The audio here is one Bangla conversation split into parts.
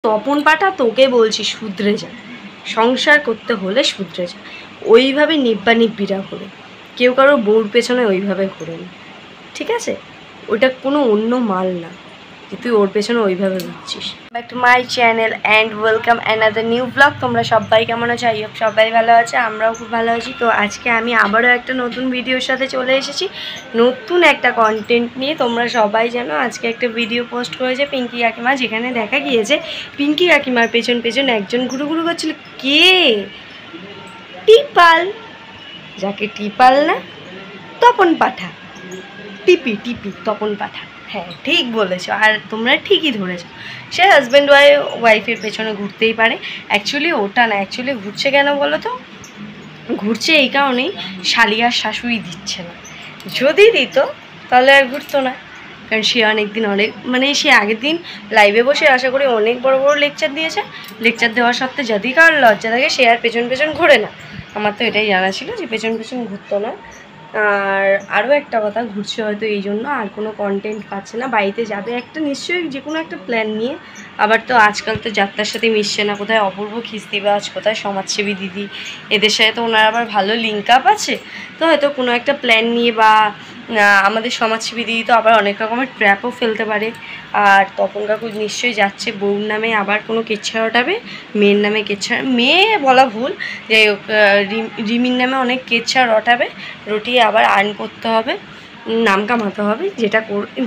তপন পাঠা তোকে বলছি শুধরে যা, সংসার করতে হলে শুধরে যা। ওইভাবে নিব্বিরা ঘোরে, কেউ কারো বউর পেছনে ওইভাবে ঘোরে না, ঠিক আছে? ওটা কোনো অন্য মাল না যে তুই ওর পেছনে ওইভাবে ঘুরছিস। Back to my channel and welcome another new blog. তোমরা সবাই কেমন আছো? আই হোপ সবাই ভালো আছে, আমরাও খুব ভালো আছি। তো আজকে আমি আবারও একটা নতুন ভিডিওর সাথে চলে এসেছি, নতুন একটা কন্টেন্ট নিয়ে। তোমরা সবাই জানো আজকে একটা ভিডিও পোস্ট করেছে পিঙ্কি কাকিমা, যেখানে দেখা গিয়েছে পিঙ্কি কাকিমার পেছন পেছন একজন ঘুরু ঘুরু করছিল। কে? টিপাল। যাকে টিপাল না, তপন পাঠা। টিপি তপন পাঠা। হ্যাঁ, ঠিক বলেছো, আর তোমরা ঠিকই ধরেছো। সে হাজব্যান্ড ওয়াইফের পেছনে ঘুরতেই পারে। অ্যাকচুয়ালি ওটা না, অ্যাকচুয়ালি ঘুরছে কেন বলো তো? ঘুরছে এই কারণেই, শালি আর শাশুড়ি দিচ্ছে না। যদি দিত তাহলে আর ঘুরতো না, কারণ সে অনেকদিন সে আগের দিন লাইভে বসে আশা করি অনেক বড় বড় লেকচার দিয়েছে। লেকচার দেওয়ার সত্ত্বে যদি কারোর লজ্জা থাকে, সে আর পেছন পেছন ঘোরে না। আমার তো এটাই জানা ছিল যে পেছন পেছন ঘুরতো না। আর আরও একটা কথা, ঘুরছে হয়তো এই জন্য, আর কোনো কন্টেন্ট পাচ্ছে না। বাড়িতে যাবে একটা নিশ্চয়ই যে কোনো একটা প্ল্যান নিয়ে। আবার তো আজকাল তো যাত্রার সাথে মিশছে না, কোথায় অপূর্ব খিস্তিবাজ, কোথায় সমাজসেবী দিদি, এদের সাথে তো ওনার আবার ভালো লিঙ্ক আপ আছে। তো হয়তো কোনো একটা প্ল্যান নিয়ে, বা আমাদের সমাজসেবী দিদি তো আবার অনেক রকমের ট্র্যাপও ফেলতে পারে। আর তপন কাকু নিশ্চয়ই যাচ্ছে বউর নামে আবার কোনো কেচ্ছা রটাবে, মেয়ের নামে কেচ্ছা, মেয়ে বলা ভুল, যাই হোক রিমির নামে অনেক কেচ্ছা রটাবে, রটিয়ে আবার আর্ন করতে হবে, নাম কামাতে হবে।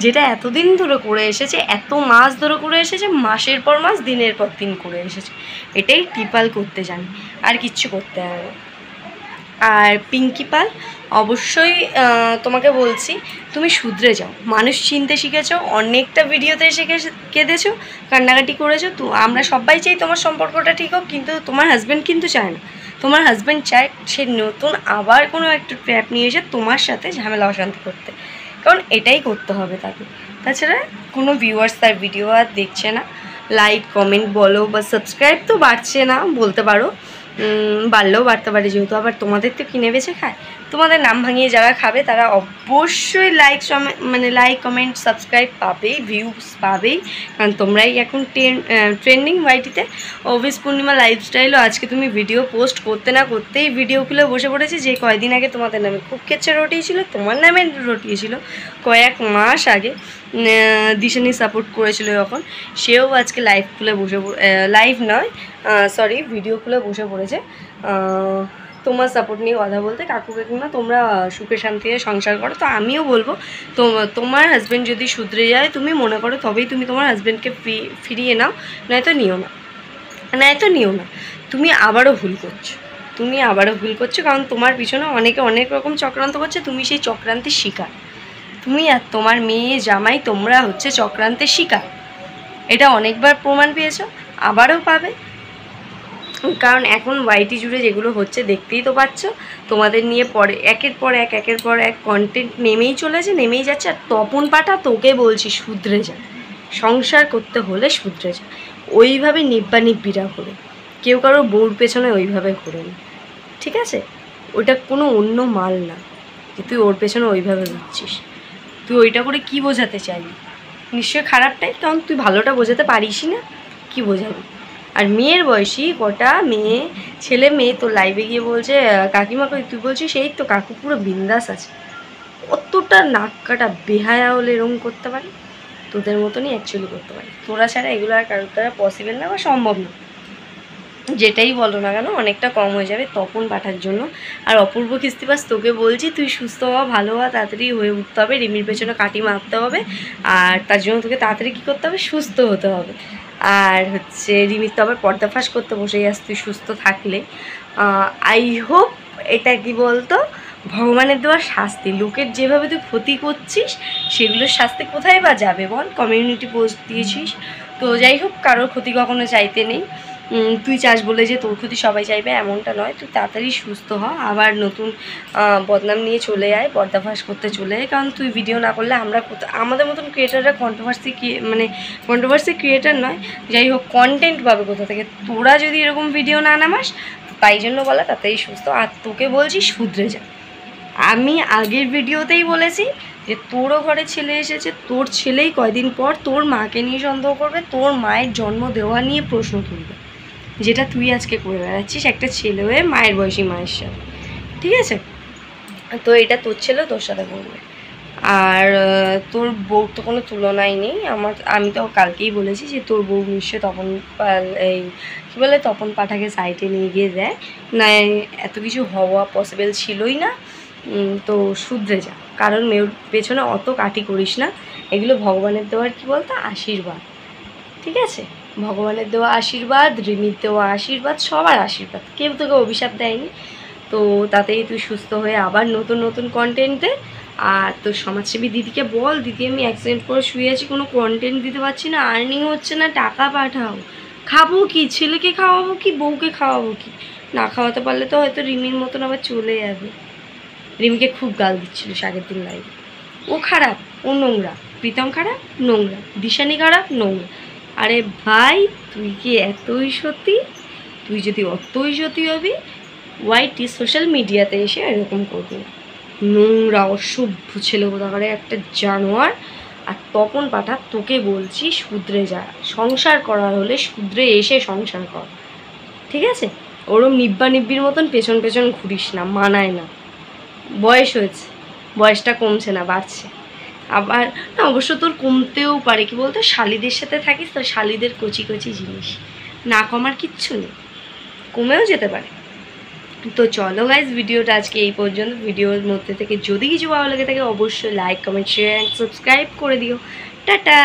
যেটা এতদিন ধরে করে এসেছে, এত মাস ধরে করে এসেছে, মাসের পর মাস দিনের পর দিন করে এসেছে। এটাই টিপাল করতে জানে, আর কিচ্ছু করতে হবে না। আর পিঙ্কি পাল, অবশ্যই তোমাকে বলছি তুমি শুধরে যাও। মানুষ চিনতে শিখেছো, অনেকটা ভিডিওতে এসে কেঁদেছো, কান্নাকাটি করেছো। তো আমরা সবাই চাই তোমার সম্পর্কটা ঠিক হোক, কিন্তু তোমার হাজব্যান্ড কিন্তু চায় না। তোমার হাজব্যান্ড চায় সে নতুন আবার কোনো একটা ট্র্যাপ নিয়ে এসে তোমার সাথে ঝামেলা অশান্তি করতে, কারণ এটাই করতে হবে তাকে। তাছাড়া কোনো ভিউয়ার্স তার ভিডিও আর দেখছে না, লাইক কমেন্ট বলো বা সাবস্ক্রাইব তো বাড়ছে না বলতে পারো, বাড়লেও বাড়তে পারে, যেহেতু আবার তোমাদের তো কিনে বেছে খায়। তোমাদের নাম ভাঙিয়ে যারা খাবে তারা অবশ্যই লাইক কমেন্ট সাবস্ক্রাইব পাবেই, ভিউজ পাবেই, কারণ তোমরাই এখন ট্রেন্ডিং ওয়াইটিতে। অভিস পূর্ণিমা লাইফস্টাইলও আজকে তুমি ভিডিও পোস্ট করতে না করতেই ভিডিও খুলে বসে পড়েছে, যে কয়দিন আগে তোমাদের নামে খুব কেচ্ছা রটিয়েছিল, তোমার নামে রটিয়েছিল কয়েক মাস আগে, দিশানি সাপোর্ট করেছিল যখন, সেও আজকে লাইভ খুলে বসে, লাইভ নয় সরি, ভিডিও খুলে বসে পড়েছে তোমার সাপোর্ট নিয়ে কথা বলতে। কাকু কাকিমা তোমরা সুখে শান্তিতে সংসার করো। তো আমিও বলবো, তোমার হাজব্যান্ড যদি শুধরে যায়, তুমি মনে করো, তবেই তুমি তোমার হাজব্যান্ডকে ফিরিয়ে নাও, নয়তো নিও না। তুমি আবারও ভুল করছো, কারণ তোমার পিছনে অনেকে অনেক রকম চক্রান্ত করছে, তুমি সেই চক্রান্তের শিকার। তুমি আর তোমার মেয়ে জামাই তোমরা হচ্ছে চক্রান্তের শিকার, এটা অনেকবার প্রমাণ পেয়েছো, আবারও পাবে। কারণ এখন ওয়াইটি জুড়ে যেগুলো হচ্ছে দেখতেই তো পাচ্ছ, তোমাদের নিয়ে পরে একের পর এক কন্টেন্ট নেমেই যাচ্ছে। আর তপন পাঠা তোকে বলছি শুধরে যা, সংসার করতে হলে শুধরে যা। ওইভাবে নিব্বিরা ঘোরে, কেউ কারো বউর পেছনে ওইভাবে ঘোরে না, ঠিক আছে? ওটা কোনো অন্য মাল না যে তুই ওর পেছনে ওইভাবে ঘুরছিস। তুই ওইটা করে কি বোঝাতে চাইবি? নিশ্চয়ই খারাপটাই, কারণ তুই ভালোটা বোঝাতে পারিসই না, কি বোঝাবি? আর মেয়ের বয়সী কটা ছেলে মেয়ে তো লাইভে গিয়ে বলছে কাকিমাকে, তুই বলছিস সেই তো কাকু পুরো বিন্দাস আছে। অতটা নাক কাটা বেহায়া হলে এরকম করতে পারে? তোদের মতনই অ্যাকচুয়ালি করতে পারে, তোরা ছাড়া এগুলো আর কারোর দ্বারা পসিবল না বা সম্ভব না। যেটাই বলো না কেন অনেকটা কম হয়ে যাবে তপন পাঠার জন্য। আর অপূর্ব খিস্তিবাজ তোকে বলছি, তুই সুস্থ হওয়া, ভালো হওয়া, তাড়াতাড়ি হয়ে উঠতে হবে, রিমির পেছনে কাটি মারতে হবে। আর তার জন্য তোকে তাড়াতাড়ি কী করতে হবে? সুস্থ হতে হবে। আর হচ্ছে রিমির তো আবার পর্দাফাশ করতে বসেই আস তুই সুস্থ থাকলে। আই হোপ এটা কি বলতো, ভগবানের দেওয়া শাস্তি। লোকের যেভাবে তুই ক্ষতি করছিস, সেগুলোর শাস্তি কোথায় বা যাবে বল? কমিউনিটি পোস্ট দিয়েছিস তো, যাই হোক, কারোর ক্ষতি কখনো চাইতে নেই। তুই চাস বলে যে তোর ক্ষতি সবাই চাইবে এমনটা নয়। তুই তাড়াতাড়ি সুস্থ হ, আবার নতুন বদনাম নিয়ে চলে আয়, পর্দাফাশ করতে চলে আয়। কারণ তুই ভিডিও না করলে আমাদের মতন ক্রিয়েটাররা কন্ট্রোভার্সি ক্রিয়েটার নয়, যাই হোক, কন্টেন্ট পাবে কোথা থেকে? তোরা যদি এরকম ভিডিও না নামাস, তাই জন্য বলা তাড়াতাড়ি সুস্থ। আর তোকে বলছি শুধরে যা। আমি আগের ভিডিওতেই বলেছি যে তোরও ঘরে ছেলে এসেছে, তোর ছেলেই কয়দিন পর তোর মাকে নিয়ে সন্দেহ করবে, তোর মায়ের জন্ম দেওয়া নিয়ে প্রশ্ন তুলবে, যেটা তুই আজকে করে বেড়াচ্ছিস একটা ছেলে হয়ে মায়ের বয়সী মায়ের সাথে, ঠিক আছে? তো এটা তোর ছেলে তোর সাথে করবে। আর তোর বউর তো কোনো তুলনাই নেই আমি তো কালকেই বলেছি যে তোর বউ নিশ্চয় তপন এই কী বলে তপন পাঠাকে সাইডে নিয়ে গিয়ে দেয়, না এত কিছু হওয়া পসিবল ছিলই না। তো শুধরে যা, কারণ মেয়ের পেছনে অত কাটি করিস না, এগুলো ভগবানের দেওয়ার কী বলতো আশীর্বাদ, ঠিক আছে? ভগবানের দেওয়া আশীর্বাদ, রিমির দেওয়া আশীর্বাদ, সবার আশীর্বাদ, কেউ তোকে অভিশাপ দেয়নি। তো তাতেই তুই সুস্থ হয়ে আবার নতুন নতুন কন্টেন্টে। আর তোর সমাজসেবী দিদিকে বল, দিদি আমি অ্যাক্সিডেন্ট করে শুয়ে আছি, কোনো কন্টেন্ট দিতে পারছি না, আর্নিং হচ্ছে না, টাকা পাঠাও। খাবো কি, ছেলেকে খাওয়াবো কি, বউকে খাওয়াবো কি? না খাওয়াতে পারলে তো হয়তো রিমির মতন আবার চলে যাবে। রিমিকে খুব গাল দিচ্ছিল আগের দিন লাইভে, ও খারাপ, ও নোংরা, প্রীতম খারাপ, নোংরা, দিশানি খারাপ, নোংরা। আরে ভাই তুই কি এতই সত্যি? তুই যদি অতই সত্যি হবি ওয়াইটি সোশ্যাল মিডিয়াতে এসে এরকম করবি না। নোংরা অসভ্য ছেলে কোথাকারে একটা জানোয়ার। আর তপন পাঠা তোকে বলছি শুধরে যা, সংসার করার হলে শুধরে এসে সংসার কর, ঠিক আছে? ওরম নিব্বা নিব্বির মতন পেছন পেছন ঘুরিস না, মানায় না। বয়স হয়েছে, বয়সটা কমছে না, বাড়ছে। আবার না অবশ্য তোর কমতেও পারে, কি বলতো শালিদের সাথে থাকিস তো, শালিদের কচি কচি জিনিস, না কমার কিচ্ছু নেই, কমেও যেতে পারে। তো চলো গাইজ ভিডিওটা আজকে এই পর্যন্ত। ভিডিওর মধ্যে থেকে যদি কিছু ভালো লেগে থাকে অবশ্যই like comment share and subscribe করে দিও। টাটা।